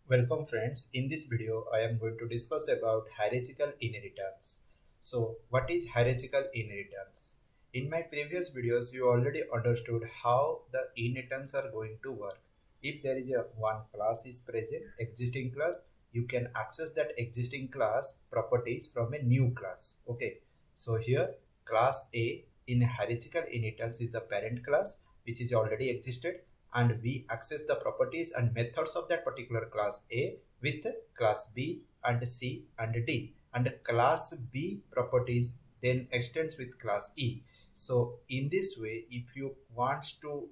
Welcome friends. In this video, I am going to discuss about hierarchical inheritance. So, what is hierarchical inheritance? In my previous videos, you already understood how the inheritance are going to work. If there is a one class is present, existing class, you can access that existing class properties from a new class. Okay. So here, class A in hierarchical inheritance is the parent class, which is already existed, and we access the properties and methods of that particular class A with class B and C and D, and class B properties then extends with class E. So in this way, if you want to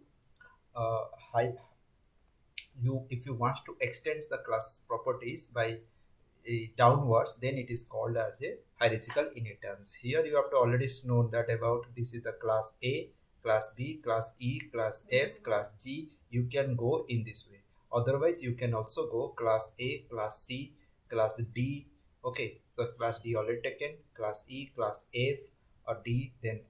uh, hi- if you want to extend the class properties by downwards, then it is called as a hierarchical inheritance. Here you have to already know that about this is the class A, class B, class E, class F, class G. You can go in this way. Otherwise, you can also go class A, class C, class D. Okay, so class D already taken, class E, class F or D, then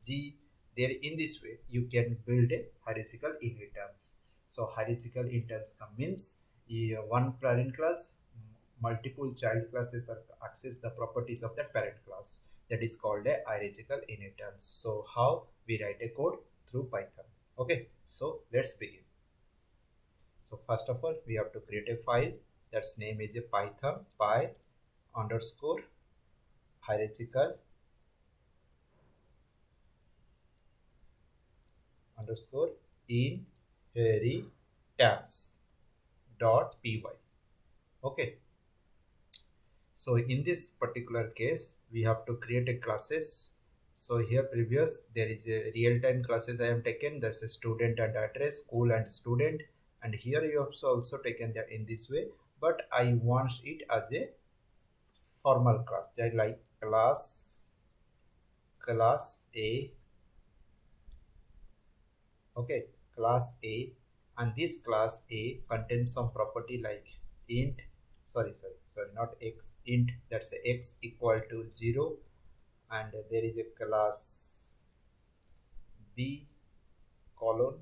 G. There in this way, you can build a hierarchical inheritance. So hierarchical inheritance means one parent class, multiple child classes are access the properties of that parent class. That is called a hierarchical inheritance. So how we write a code? Through Python. Okay, so let's begin. So first of all, we have to create a file that's name is a python py underscore hierarchical underscore inheritance dot py. Okay, so in this particular case, we have to create a classes. So here previous, there is a real-time classes I am taken. There's a student and address, school and student. And here you have also taken that in this way. But I want it as a formal class. Like class A. Okay, class A. And this class A contains some property like int, sorry, not x, int, that's a x equal to 0, and there is a class B colon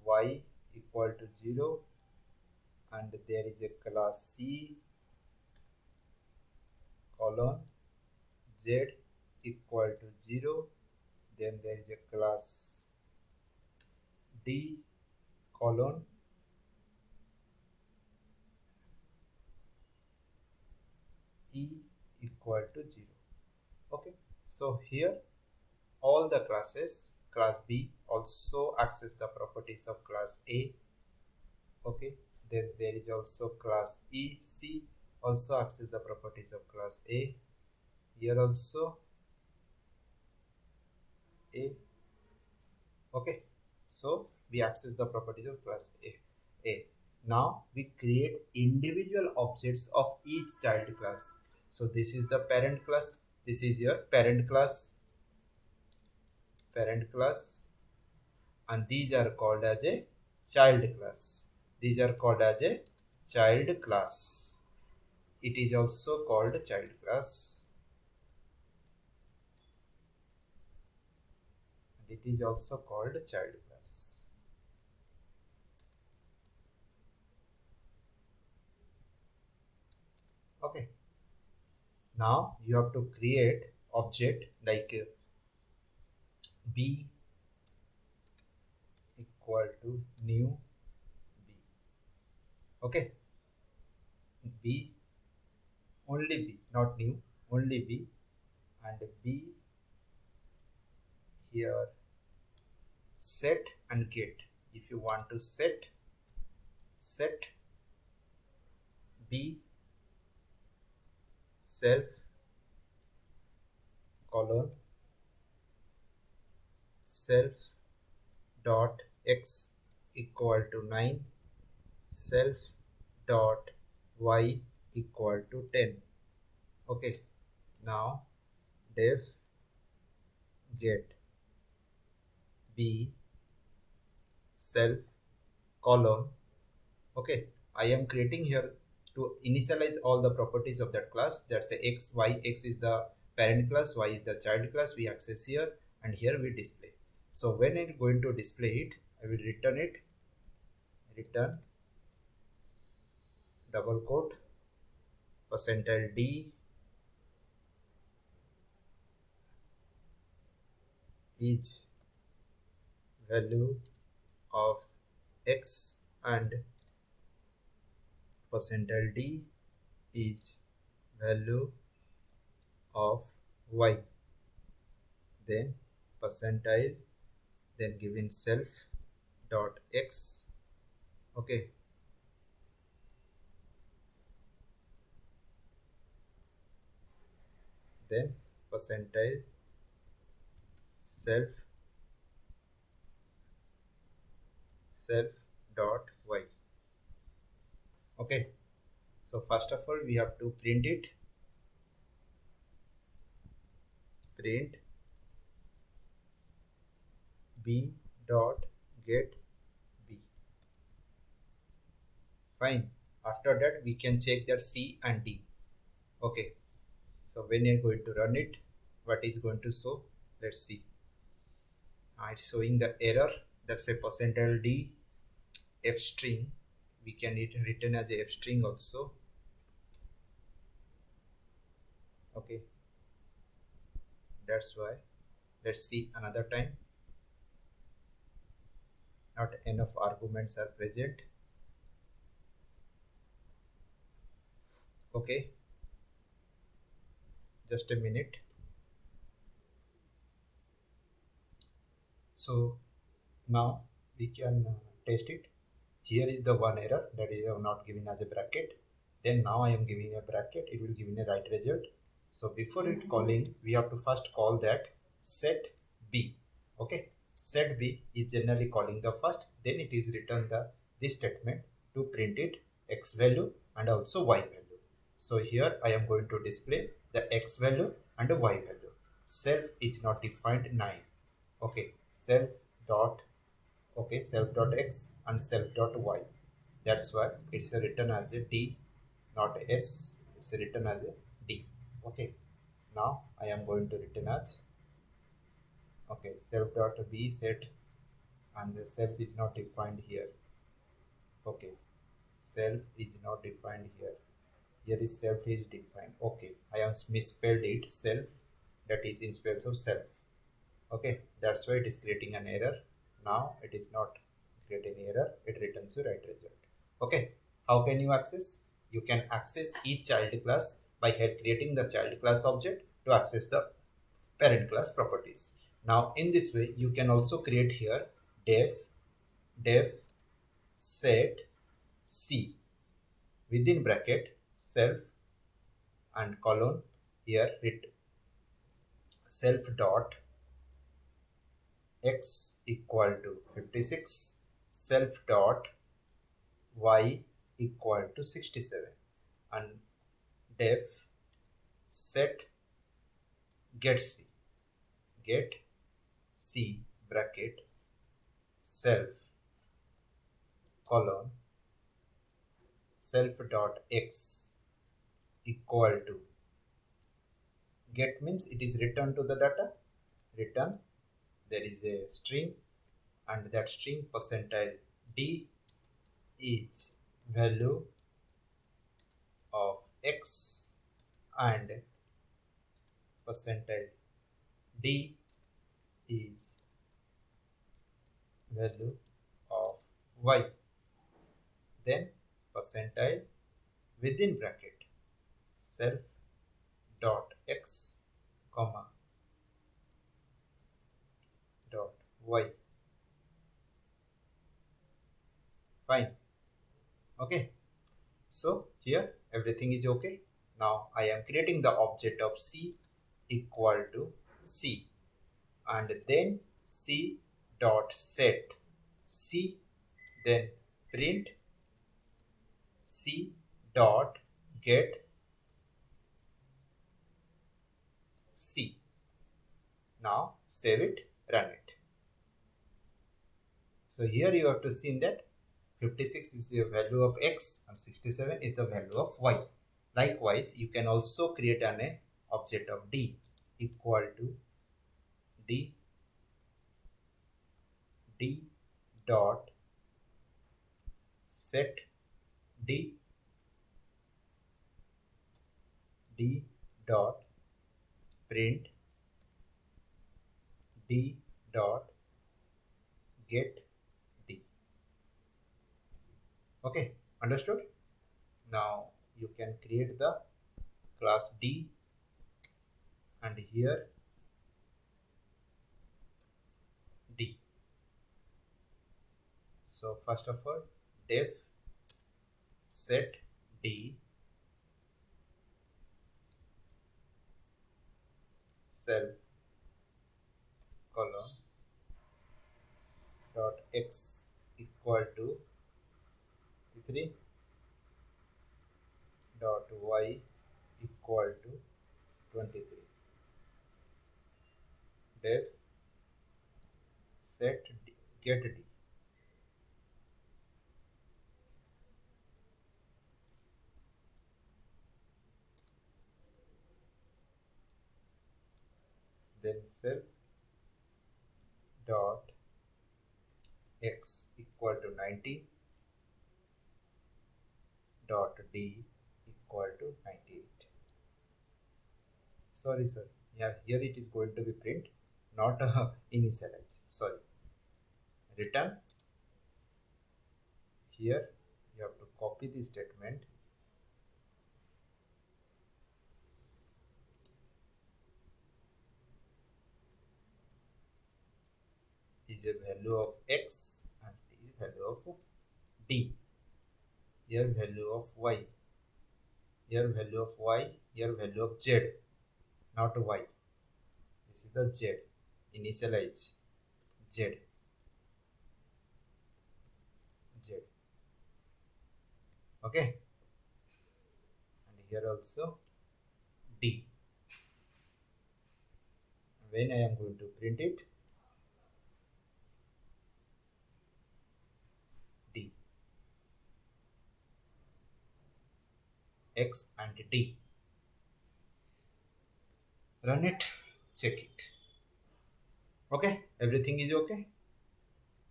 y equal to 0, and there is a class C colon z equal to 0, then there is a class D colon E equal to 0. Okay, so here all the classes, class B also access the properties of class A. Okay, then there is also class E, C also access the properties of class A. Here also A. Okay, so we access the properties of class A. Now we create individual objects of each child class. So this is the parent class, this is your parent class, and these are called as a child class. These are called as a child class. It is also called child class. It is also called child class. Okay, now you have to create object like b equal to new b. Okay, b, only b, not new, only b, and b here set and get. If you want to set b self colon self dot x equal to 9, self dot y equal to 10. Okay, now def get b self colon. Okay, I am creating here to initialize all the properties of that class. That's a x, y. X is the parent class, y is the child class. We access here, and here we display. So when I'm going to display it, I will return it, return double quote percentile d is value of x and percentile d is value of y, then percentile, then given self dot x. Okay, then percentile self self dot y. Okay, so first of all we have to print it. Print b dot get b. Fine. After that we can check that c and d. Okay, so when you're going to run it, what is going to show? Let's see. It's showing the error. That's a percentile d f string. We can it written as a f string also. Okay, that's why. Let's see another time. Not enough arguments are present. Okay, just a minute. So now we can test it. Here is the one error, that is not given as a bracket. Then now I am giving a bracket, it will give me a right result. So before it calling, we have to first call that set b. Okay, set b is generally calling the first, then it is return the this statement to print it x value and also y value. So here I am going to display the x value and the y value. Self is not defined 9. Okay, self dot, okay, self dot x and self dot y. That's why it's a written as a d, not s. It's a written as a d. Okay, now I am going to written as, okay, self dot b set, and the self is not defined here. Okay, self is not defined here. Here is self is defined. Okay, I have misspelled it self, that is in space of self. Okay, that's why it is creating an error. Now it is not creating error, it returns a right result. Okay, how can you access? You can access each child class by creating the child class object to access the parent class properties. Now in this way you can also create here def set c within bracket self and colon, here it self dot x equal to 56, self dot y equal to 67, and def set get c, get c bracket self colon self dot x equal to, get means it is return to the data, return, there is a string, and that string percentile d is value of x and percentile d is value of y, then percentile within bracket self dot x comma dot y. Fine. Okay, so here everything is okay. Now I am creating the object of c equal to c, and then c dot set c, then print c dot get c. Now save it, run it. So here you have to see that 56 is the value of x and 67 is the value of y. Likewise, you can also create an object of d equal to d dot set d d dot print d dot get d. Okay, understood? Now you can create the class d, and here d. So first of all, def set d self colon dot x equal to 3 dot y equal to 23. Def set d, get d. Then self dot x equal to 90 dot d equal to 98. Sorry, sir. Yeah, here it is going to be print, not initialize. Sorry. Return. Here you have to copy the statement. Is a value of x and the value of d. Here value of y. Here value of y. Here value of z, not y. This is the z. Initialize z. Z. Okay. And here also d. When I am going to print it, d, x and d. Run it, check it. Okay, everything is okay.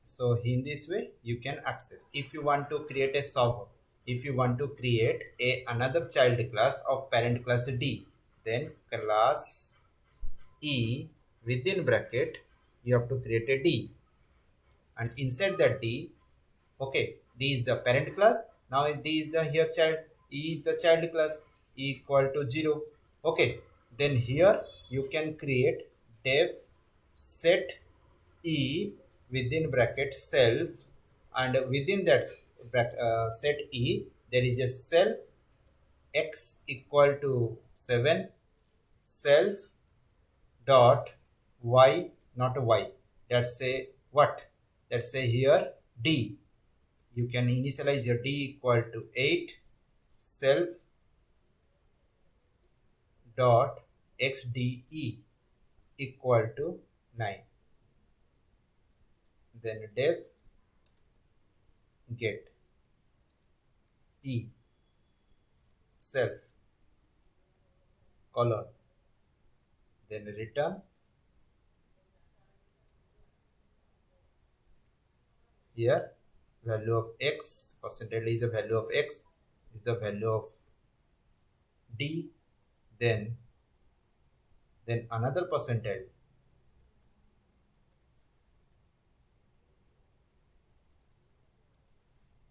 So in this way you can access. If you want to create a server, if you want to create a another child class of parent class d, then class e within bracket you have to create a d, and inside that d, okay, d is the parent class. Now d is the here child, e is the child class, e equal to 0. Okay, then here you can create def set e within bracket self, and within that set e there is a self x equal to 7 self dot y, not y, let's say what, let's say here d. You can initialize your d equal to 8 self dot xde equal to 9. Then def get e self colon, then return. Here value of x, percentage is the value of x, is the value of d, then another percentile,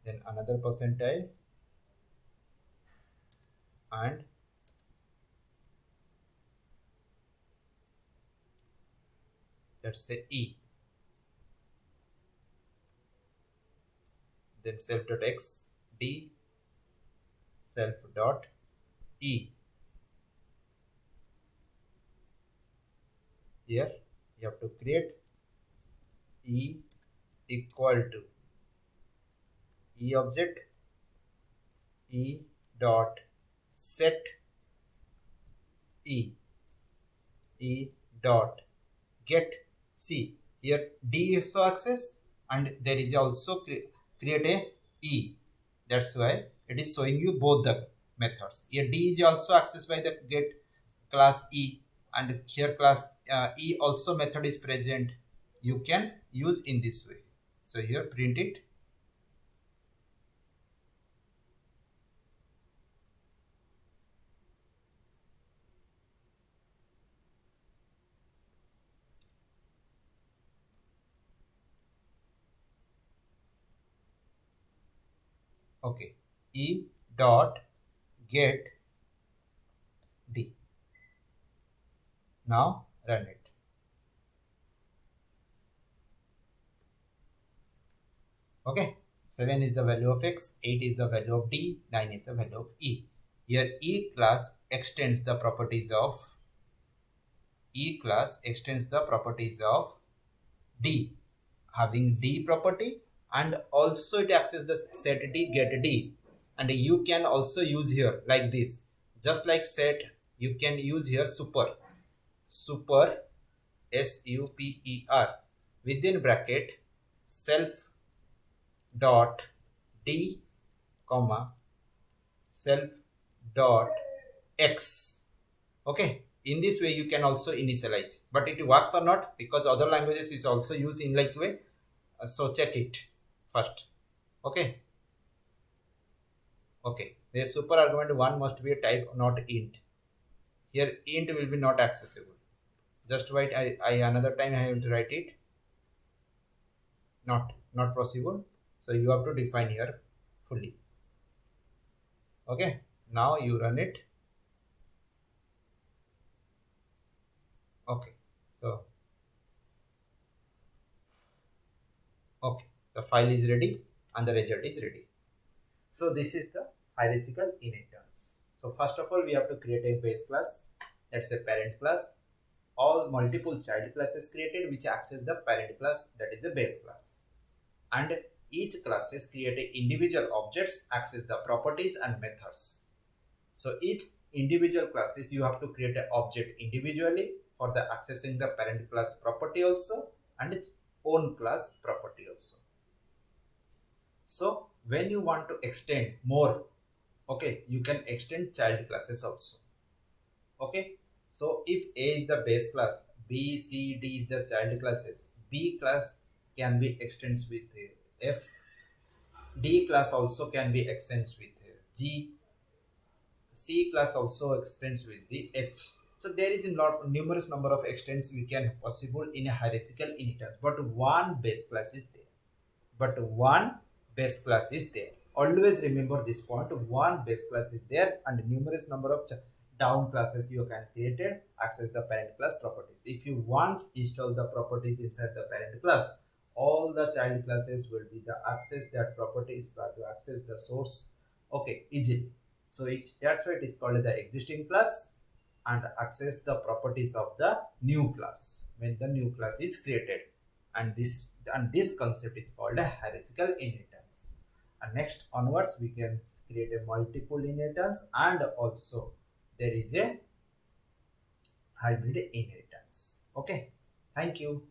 then another percentile, and let's say e, then self dot x d self dot e. Here you have to create e equal to e object e dot set e e dot get. See here d is also access, and there is also create a e. That's why it is showing you both the methods. Here d is also accessed by the get class e, and here class e also method is present. You can use in this way. So here print it. Okay, e dot get d. Now run it. Okay, 7 is the value of x, 8 is the value of d, 9 is the value of e. Here E class extends the properties of d, having d property, and also it accesses the set d get d. And you can also use here like this, just like set, you can use here super super within bracket self dot d comma self dot x. Okay, in this way you can also initialize, but it works or not because other languages is also used in like way. So check it first. Okay, okay, the super argument one must be a type, not int. Here int will be not accessible. Just wait, I another time I have to write it. Not possible. So you have to define here fully. Okay, now you run it. Okay, so okay, the file is ready and the result is ready. So this is the hierarchical inheritance. So first of all, we have to create a base class. That's a parent class. All multiple child classes created which access the parent class, that is the base class. And each classes create a individual objects, access the properties and methods. So each individual classes you have to create an object individually for the accessing the parent class property also and its own class property also. So when you want to extend more, okay, you can extend child classes also. Okay, so if A is the base class, B, C, D is the child classes, B class can be extends with F, D class also can be extends with G, C class also extends with the H. So there is a lot numerous number of extents we can possible in a hierarchical inheritance, but one base class is there. But one base class is there. Always remember this point, one base class is there and numerous number of down classes you can create it, access the parent class properties. If you once install the properties inside the parent class, all the child classes will be the access that properties to access the source, okay, easily. So it's that's why it is called the existing class and access the properties of the new class when the new class is created. And this concept is called a hierarchical inheritance. And next onwards we can create a multiple inheritance, and also there is a hybrid inheritance. Okay, thank you.